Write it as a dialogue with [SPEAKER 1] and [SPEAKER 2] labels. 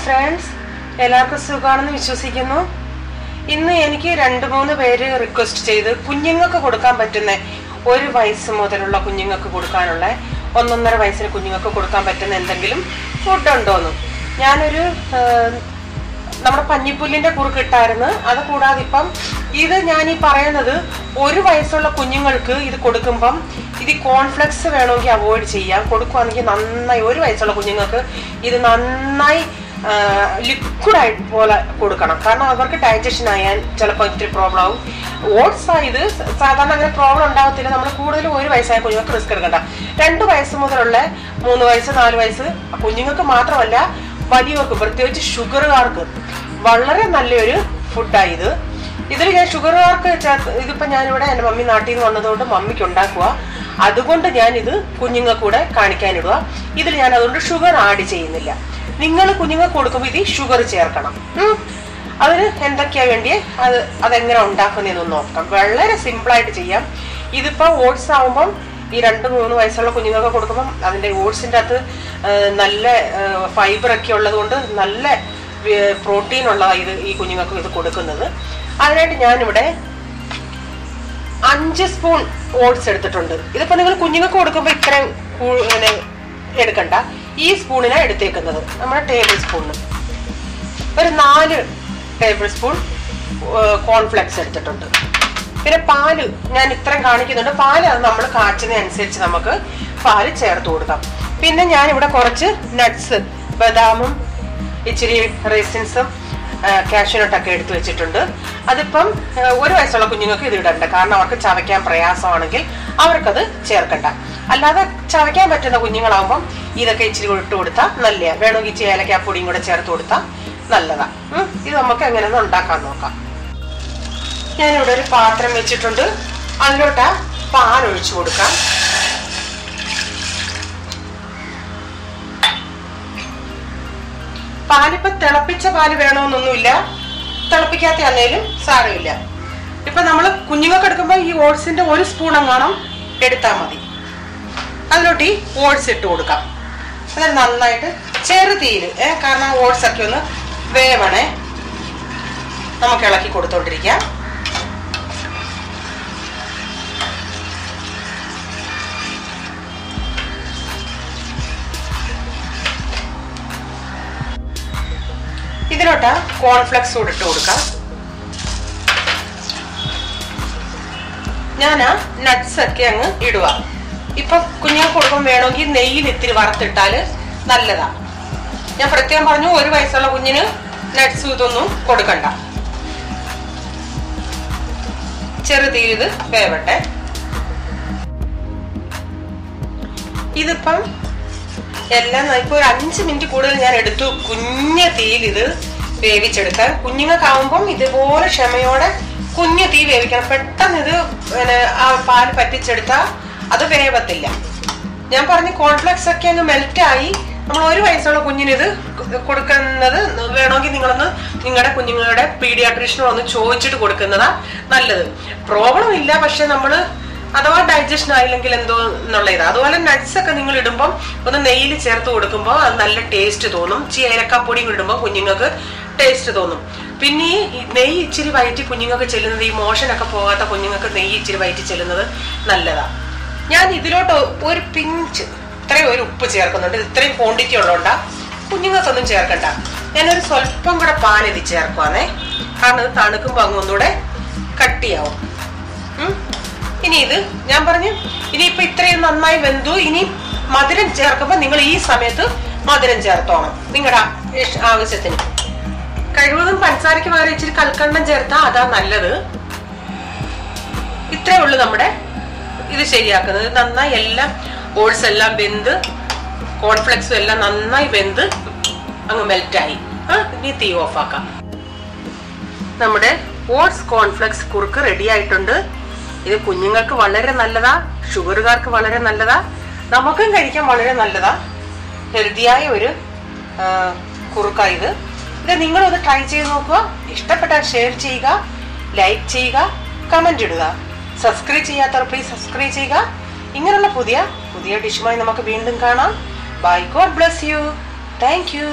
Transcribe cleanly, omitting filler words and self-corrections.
[SPEAKER 1] Friends, എല്ലാവർക്കും സുഖമാണെന്ന് വിശ്വസിക്കുന്നു. ഇന്ന് എനിക്ക് 2-3 പേര് റിക്വസ്റ്റ് ചെയ്ത് കുഞ്ഞുങ്ങൾക്ക് കൊടുക്കാൻ പറ്റുന്ന 1 വയസ്സ് മുതലുള്ള കുഞ്ഞുങ്ങൾക്ക് കൊടുക്കാനുള്ള 1-1.5 വയസ്സിന് കുഞ്ഞുങ്ങൾക്ക് കൊടുക്കാൻ പറ്റുന്ന എന്തെങ്കിലും ഫുഡ് ഉണ്ടോന്ന്. ഞാനൊരു നമ്മുടെ പഞ്ഞിപ്പുല്ലിന്റെ കുറുക്ക് ഇട്ടായിരുന്നു. അത് കൂടാതെ ഇപ്പം ഇത് ഞാൻ ഈ പറയുന്നത് 1 വയസ്സുള്ള കുഞ്ഞുങ്ങൾക്ക് ഇത് കൊടുക്കുമ്പം ഇത് കോൺഫ്ലെക്സ് വേണമെങ്കിൽ അവോയ്ഡ് ചെയ്യാം. കൊടുക്കുകയാണെങ്കിൽ നന്നായി 1 വയസ്സുള്ള കുഞ്ഞുങ്ങൾക്ക് ഇത് നന്നായി ലിക്വിഡായിട്ട് പോലെ കൊടുക്കണം. കാരണം അവർക്ക് ഡൈജഷൻ ആയാൽ ചിലപ്പോൾ ഇത്തിരി പ്രോബ്ലം ആവും. ഓട്സ് ഇത് സാധാരണ അങ്ങനെ പ്രോബ്ലം ഉണ്ടാകത്തില്ല. നമ്മൾ കൂടുതലും 1 വയസ്സായ കുഞ്ഞുങ്ങൾക്ക് റിസ്ക് എടുക്കണ്ട. 2 വയസ്സ് മുതലുള്ള 3 വയസ്സ് 4 വയസ്സ് കുഞ്ഞുങ്ങൾക്ക് മാത്രമല്ല വലിയവർക്ക്, പ്രത്യേകിച്ച് ഷുഗറുകാർക്ക് വളരെ നല്ലൊരു ഫുഡാണ് ഇതിൽ ഞാൻ ഷുഗറുകാർക്ക് ഇതിപ്പോൾ ഞാനിവിടെ എൻ്റെ മമ്മി നാട്ടിൽ നിന്ന് വന്നതുകൊണ്ട് മമ്മിക്ക് ഉണ്ടാക്കുക. അതുകൊണ്ട് ഞാനിത് കുഞ്ഞുങ്ങൾക്ക് കൂടെ കാണിക്കാനിടുക. ഇതിൽ ഞാൻ അതുകൊണ്ട് ഷുഗർ ആഡ് ചെയ്യുന്നില്ല. നിങ്ങൾ കുഞ്ഞുങ്ങൾക്ക് കൊടുക്കുമ്പോൾ ഇത് ഷുഗർ ചേർക്കണം. അതിന് എന്തൊക്കെയാ വേണ്ടിയേ അതെങ്ങനെ ഉണ്ടാക്കുന്നതെന്ന് നോക്കാം. വളരെ സിമ്പിളായിട്ട് ചെയ്യാം. ഇതിപ്പോൾ ഓട്സ് ആകുമ്പം ഈ 2-3 വയസ്സുള്ള കുഞ്ഞുങ്ങൾക്ക് കൊടുക്കുമ്പം അതിൻ്റെ ഓട്സിൻ്റെ അകത്ത് നല്ല ഫൈബറൊക്കെ ഉള്ളത് കൊണ്ട് നല്ല പ്രോട്ടീൻ ഉള്ളതാണ് ഈ കുഞ്ഞുങ്ങൾക്ക് ഇത് കൊടുക്കുന്നത്. അതിനായിട്ട് ഞാനിവിടെ 5 സ്പൂൺ ഓട്സ് എടുത്തിട്ടുണ്ട്. ഇതിപ്പോൾ നിങ്ങൾ കുഞ്ഞുങ്ങൾക്ക് കൊടുക്കുമ്പോൾ ഇത്രയും എടുക്കണ്ട. ഈ സ്പൂണിനാണ് എടുത്തേക്കുന്നത്. നമ്മുടെ ടേബിൾ സ്പൂണിന് ഒരു 4 ടേബിൾ സ്പൂൺ കോൺഫ്ലെക്സ് എടുത്തിട്ടുണ്ട്. പിന്നെ പാല് ഞാൻ ഇത്രയും കാണിക്കുന്നുണ്ട്. പാല് അത് നമ്മൾ കാച്ചുന്നതനുസരിച്ച് നമുക്ക് പാല് ചേർത്ത് കൊടുക്കാം. പിന്നെ ഞാനിവിടെ കുറച്ച് നട്ട്സ്, ബദാമും ഇച്ചിരി റൈസിൻസും കാഷ്യൂനട്ടൊക്കെ എടുത്ത് വെച്ചിട്ടുണ്ട്. അതിപ്പം 1 വയസ്സുള്ള കുഞ്ഞുങ്ങൾക്ക് ഇത് ഇടണ്ട. കാരണം അവർക്ക് ചവയ്ക്കാൻ പ്രയാസമാണെങ്കിൽ അവർക്കത് ചേർക്കണ്ട. അല്ലാതെ ചവയ്ക്കാൻ പറ്റുന്ന കുഞ്ഞുങ്ങളാകുമ്പം ഇതൊക്കെ ഇച്ചിരി ഇട്ട് കൊടുത്താൽ നല്ലതാണ്. വേണമെങ്കിൽ ഇച്ചിരി ഏലക്കാപ്പൊടിയും കൂടെ ചേർത്ത് കൊടുത്താൽ നല്ലതാ. ഇത് നമുക്ക് എങ്ങനെയൊന്ന് ഉണ്ടാക്കാൻ നോക്കാം. ഞാനിവിടെ ഒരു പാത്രം വെച്ചിട്ടുണ്ട്. അതിലോട്ട് പാൽ ഒഴിച്ചു കൊടുക്കാം. പാലിപ്പോ തിളപ്പിച്ച പാല് വേണമെന്നൊന്നുമില്ല, തിളപ്പിക്കാത്ത ആണേലും സാരമില്ല. ഇപ്പൊ നമ്മള് കുഞ്ഞുങ്ങൾക്ക് എടുക്കുമ്പോൾ ഈ ഓട്സിന്റെ 1 സ്പൂൺ എങ്ങാനും എടുത്താൽ മതി. അതിലോട്ട് ഈ ഓട്സ് ഇട്ട് കൊടുക്കാം. എന്നിട്ട് നന്നായിട്ട് ചെറുതീയിൽ, കാരണം ഓട്സ് ഒക്കെ ഒന്ന് വേവണേ, നമുക്ക് ഇളക്കി കൊടുത്തോണ്ടിരിക്കാം. ഇതിലോട്ട് കോൺഫ്ലെക്സ് കൂടെ ഇട്ട് കൊടുക്കാം. ഞാൻ നട്ട്സ് ഒക്കെ അങ്ങ് ഇടുക. ഇപ്പൊ കുഞ്ഞുങ്ങൾക്ക് കൊടുക്കുമ്പോൾ വേണമെങ്കിൽ നെയ്യിൽ ഇത്തിരി വറുത്തിട്ടാല് നല്ലതാ. ഞാൻ പ്രത്യേകം പറഞ്ഞു 1 വയസ്സുള്ള കുഞ്ഞിന് നട്ട്സ് ഇതൊന്നും കൊടുക്കണ്ട. ചെറുതീയിൽ ഇത് വേവട്ടെ. ഇതിപ്പം എല്ലാം ഇപ്പൊ ഒരു 5 മിനിറ്റ് കൂടുതൽ ഞാൻ എടുത്തു കുഞ്ഞ തീയിൽ ഇത് വേവിച്ചെടുക്കാൻ. കുഞ്ഞുങ്ങൾക്കാവുമ്പം ഇതുപോലെ ക്ഷമയോടെ കുഞ്ഞു തീ വേവിക്കണം. പെട്ടെന്ന് ഇത് ആ പാല് പറ്റിച്ചെടുത്താൽ അത് വേവത്തില്ല. ഞാൻ പറഞ്ഞ കോൺഫ്ലെക്സ് ഒക്കെ അങ്ങ് മെൽറ്റായി. നമ്മൾ 1 വയസ്സുള്ള കുഞ്ഞിന് ഇത് കൊടുക്കുന്നത് വേണമെങ്കിൽ നിങ്ങളുടെ കുഞ്ഞുങ്ങളുടെ പീഡിയാട്രീഷ്യനോ ഒന്ന് ചോദിച്ചിട്ട് കൊടുക്കുന്നതാ നല്ലത്. പ്രോബ്ലം ഇല്ല, പക്ഷെ നമ്മള് അഥവാ ഡൈജഷൻ ആയില്ലെങ്കിൽ എന്തോ എന്നുള്ള ഇതാ. അതുപോലെ നട്ട്സ് ഒക്കെ നിങ്ങൾ ഇടുമ്പോൾ ഒന്ന് നെയ്യിൽ ചേർത്ത് കൊടുക്കുമ്പോൾ അത് നല്ല ടേസ്റ്റ് തോന്നും. ഏലക്കാപ്പൊടിയും ഇടുമ്പോൾ കുഞ്ഞുങ്ങൾക്ക് ടേസ്റ്റ് തോന്നും. പിന്നെ ഈ നെയ്യ് ഇച്ചിരി വയറ്റി കുഞ്ഞുങ്ങൾക്ക് ചെല്ലുന്നത്, ഈ മോഷനൊക്കെ പോകാത്ത കുഞ്ഞുങ്ങൾക്ക് നെയ്യ് ഇച്ചിരി വയറ്റി ചെല്ലുന്നത് നല്ലതാ. ഞാൻ ഇതിലോട്ട് ഒരു പിഞ്ച് ഇത്രയും ഒരു ഉപ്പ് ചേർക്കുന്നുണ്ട്. ഇത്രയും ക്വാണ്ടിറ്റി ഉള്ളതുകൊണ്ടാ, കുഞ്ഞുങ്ങൾക്കൊന്നും ചേർക്കണ്ട. ഞാനൊരു സ്വല്പം കൂടെ പാൽ ഇത് ചേർക്കുവാന്നേ, കാരണം ഇത് തണുക്കുമ്പോൾ അങ്ങ് ഒന്നുകൂടെ കട്ടിയാവും. ഇനി ഇത് ഞാൻ പറഞ്ഞു, ഇനിയിപ്പൊ ഇത്രയും നന്നായി വെന്തു. ഇനി മധുരം ചേർക്കുമ്പോൾ നിങ്ങൾ ഈ സമയത്ത് മധുരം ചേർത്തോണം നിങ്ങളുടെ ആവശ്യത്തിന്. കഴിവതും പഞ്ചസാരയ്ക്ക് പകരം ഇച്ചിരി കൽക്കണ്ടം ചേർത്താൽ അതാ നല്ലത്. ഇത്രേ ഉള്ളു നമ്മുടെ ഇത് ശരിയാക്കുന്നത്. നന്നായി എല്ലാം ഓട്സ് എല്ലാം വെന്ത് കോൺഫ്ലെക്സും എല്ലാം നന്നായി വെന്ത് അങ്ങ് മെൽറ്റായി. ഇനി തീ ഓഫ് ആക്കാം. നമ്മുടെ ഓട്സ് കോൺഫ്ലെക്സ് കുറുക്ക് റെഡി ആയിട്ടുണ്ട്. ഇത് കുഞ്ഞുങ്ങൾക്ക് വളരെ നല്ലതാ, ഷുഗറുകാർക്ക് വളരെ നല്ലതാ, നമുക്കും കഴിക്കാൻ വളരെ നല്ലതാ. ഹെൽത്തിയായ ഒരു കുറുക്കായത്. ഇത് നിങ്ങളൊന്ന് ട്രൈ ചെയ്ത് നോക്കുക. ഇഷ്ടപ്പെട്ടാൽ ഷെയർ ചെയ്യുക, ലൈക്ക് ചെയ്യുക, കമന്റ് ഇടുക. സബ്സ്ക്രൈബ് ചെയ്യാത്തവർ പ്ലീസ് സബ്സ്ക്രൈബ് ചെയ്യുക. ഇങ്ങനെയുള്ള പുതിയ ഡിഷുമായി നമുക്ക് വീണ്ടും കാണാം. Bye. God bless you. Thank U.